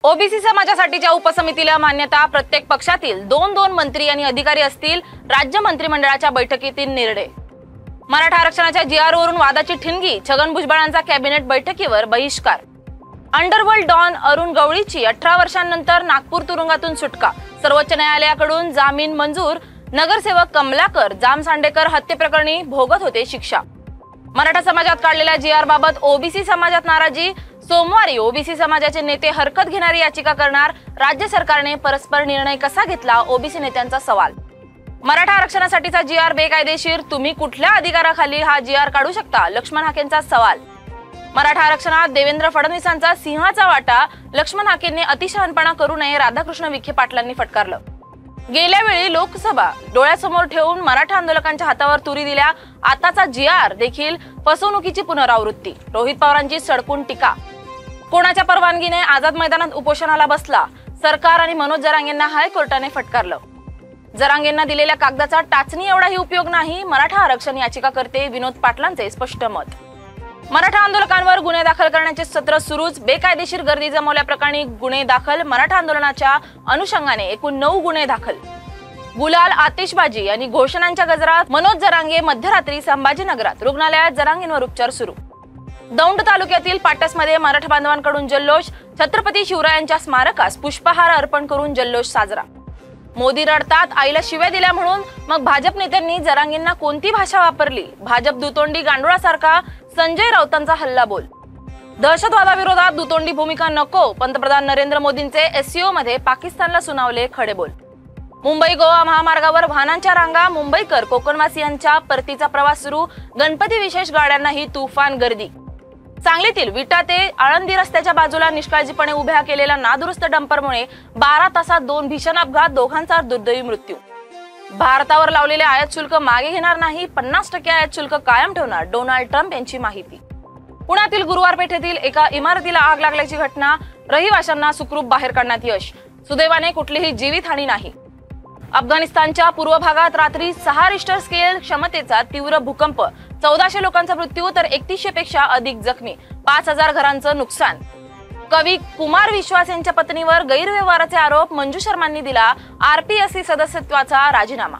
OBC समाजासाठीच्या उपसमितीला मान्यता। प्रत्येक पक्षातील 2-2 मंत्री आणि अधिकारी असतील। राज्य मंत्रिमंडळाच्या बैठकीतील निर्णय। मराठा आरक्षणाच्या जीआर वरून वादाची ठिणगी। छगन भुजबळांचा कॅबिनेट बैठकीवर बहिष्कार। अंडरवर्ल्ड डॉन अरुण गवळीची 18 वर्षांनंतर नागपूर तुरुंगातून सुटका। सर्वोच्च न्यायालयाकडून जामीन मंजूर। नगरसेवक कमलाकर जामसांडेकर हत्येप्रकरणी भोगत होते शिक्षा। मराठा समाजात काढलेल्या जीआर बाबत ओबीसी समाजात नाराजी। सोमवारी ओबीसी समाजाचे नेते हरकत घेणारी याचिका करणार। राज्य सरकारने परस्पर निर्णय कसा घेतला? ओबीसी नेत्यांचा सवाल। मराठा आरक्षणासाठीचा जीआर बेकायदेशीर। तुम्ही कुठल्या अधिकाराखाली हा जीआर काढू शकता? लक्ष्मण हाकेंचा सवाल। मराठा आरक्षणात देवेंद्र फडणवीसांचा सिंहाचा वाटा। लक्ष्मण हाकेंनी अतिशहाणपणा करू नये, राधाकृष्ण विखे पाटलांनी फटकारलं। गेल्या वेळी लोकसभा डोळ्यासमोर ठेवून मराठा आंदोलकांच्या हातावर तुरी दिल्या। आताचा जीआर देखील फसवणुकीची पुनरावृत्ती। रोहित पवारांची सडकून टीका। कोणाच्या परवानगीने आझाद मैदानात उपोषणाला बसला? सरकार आणि मनोज जरांगेंना हायकोर्टाने फटकारलं। जरांगेंना दिलेल्या कागदाचा टाचणी एवढाही उपयोग नाही। मराठा आरक्षण याचिकाकर्ते विनोद पाटलांचे स्पष्ट मत। मराठा आंदोलकांवर गुन्हे दाखल करण्याचे सत्र सुरूच। बेकायदेशीर गर्दी जमवल्याप्रकरणी गुन्हे दाखल। मराठा आंदोलनाच्या अनुषंगाने एकूण 9 गुन्हे दाखल। गुलाल, आतिषबाजी आणि घोषणांच्या गजरात मनोज जरांगे मध्यरात्री संभाजीनगरात रुग्णालयात। जरांगेंवर उपचार सुरू। दौंड तालुक्यातील पाटसमध्ये मराठा बांधवांकडून जल्लोष। छत्रपती शिवरायांच्या स्मारकास पुष्पहार अर्पण करून जल्लोष साजरा। मोदी रडतात, आईला शिव्या दिल्या म्हणून। मग भाजप नेत्यांनी जरांगेंना कोणती भाषा वापरली? भाजप दुतोंडी गांडुळासारखा संजय राऊतांचा हल्ला बोल। दहशतवादाविरोधात दुतोंडी भूमिका नको। पंतप्रधान नरेंद्र मोदींचे एससीओ मध्ये पाकिस्तानला सुनावले खडे बोल। मुंबई गोवा महामार्गावर वाहनांच्या रांगा। मुंबईकर कोकणवासियांच्या परतीचा प्रवास सुरू। गणपती विशेष गाड्यांनाही तुफान गर्दी। सांगलीतील विटा ते आळंदी रस्त्याच्या बाजूला निष्काळजीपणे उभ्या केलेल्या नादुरुस्त डंपरमुळे 12 तासात 2 भीषण अपघात। दोघांचा दुर्दैवी मृत्यू। भारतावर लावलेले आयात शुल्क मागे घेणार नाही। 50% आयात शुल्क कायम ठेवणार। डोनाल्ड ट्रम्प यांची माहिती। पुण्यातील गुरुवार पेठेतील एका इमारतीला आग लागल्याची घटना। रहिवाशांना सुखरूप बाहेर काढण्यात यश। सुदैवाने कुठलीही जीवितहानी नाही। अफगाणिस्तानच्या पूर्व भागात रात्री 6 रिश्टर स्केल क्षमतेचा तीव्र भूकंप। 1400 लोकांचा मृत्यू तर 3100 पेक्षा अधिक जखमी। 5000 घरांचं नुकसान। कवी कुमार विश्वास यांच्या पत्नीवर गैरव्यवहाराचे आरोप। मंजू शर्मांनी दिला आरपीएससी सदस्यत्वाचा राजीनामा।